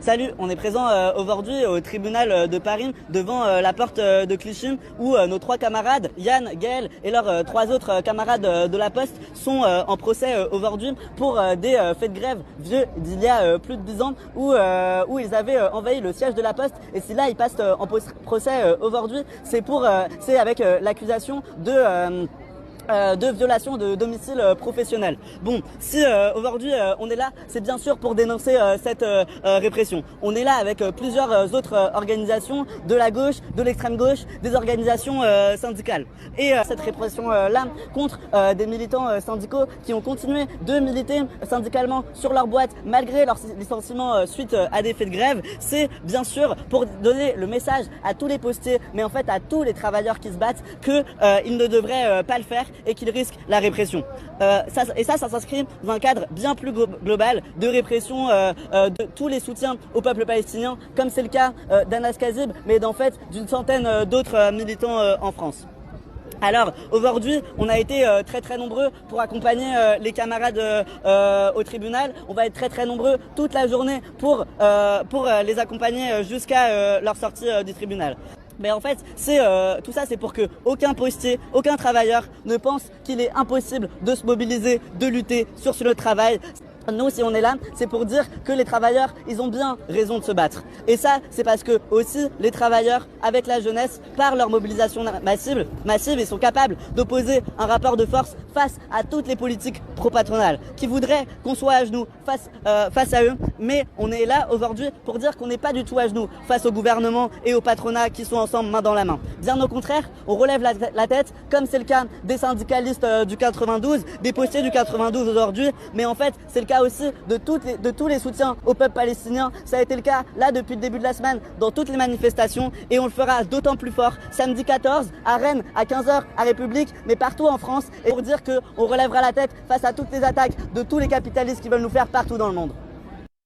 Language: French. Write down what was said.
Salut, on est présent aujourd'hui au tribunal de Paris devant la porte de Clichy où nos 3 camarades, Yann, Gaël et leurs 3 autres camarades de la Poste sont en procès aujourd'hui pour des faits de grève vieux d'il y a plus de 10 ans où ils avaient envahi le siège de la Poste, et si là ils passent en procès aujourd'hui, c'est avec l'accusation de violation de domicile professionnel. Bon, si aujourd'hui on est là, c'est bien sûr pour dénoncer cette répression. On est là avec plusieurs autres organisations de la gauche, de l'extrême gauche, des organisations syndicales. Et cette répression-là contre des militants syndicaux qui ont continué de militer syndicalement sur leur boîte malgré leur licenciement suite à des faits de grève, c'est bien sûr pour donner le message à tous les postiers, mais en fait à tous les travailleurs qui se battent, que ils ne devraient pas le faire et qu'ils risquent la répression. Ça s'inscrit dans un cadre bien plus global de répression de tous les soutiens au peuple palestinien, comme c'est le cas d'Anas Kazib, mais en fait d'une centaine d'autres militants en France. Alors aujourd'hui, on a été très nombreux pour accompagner les camarades au tribunal. On va être très nombreux toute la journée pour les accompagner jusqu'à leur sortie du tribunal. Mais en fait, tout ça, c'est pour que aucun postier, aucun travailleur ne pense qu'il est impossible de se mobiliser, de lutter sur le travail. Nous, si on est là, c'est pour dire que les travailleurs, ils ont bien raison de se battre. Et ça, c'est parce que aussi les travailleurs, avec la jeunesse, par leur mobilisation massive, ils sont capables d'opposer un rapport de force face à toutes les politiques pro-patronales qui voudraient qu'on soit à genoux face à eux. Mais on est là aujourd'hui pour dire qu'on n'est pas du tout à genoux face au gouvernement et au patronat qui sont ensemble main dans la main. Bien au contraire, on relève la tête, comme c'est le cas des syndicalistes du 92, des postiers du 92 aujourd'hui, mais en fait, c'est le cas aussi de tous les soutiens au peuple palestinien. Ça a été le cas là depuis le début de la semaine dans toutes les manifestations, et on le fera d'autant plus fort samedi 14 à Rennes à 15h à République, mais partout en France, et pour dire qu'on relèvera la tête face à toutes les attaques de tous les capitalistes qui veulent nous faire partout dans le monde.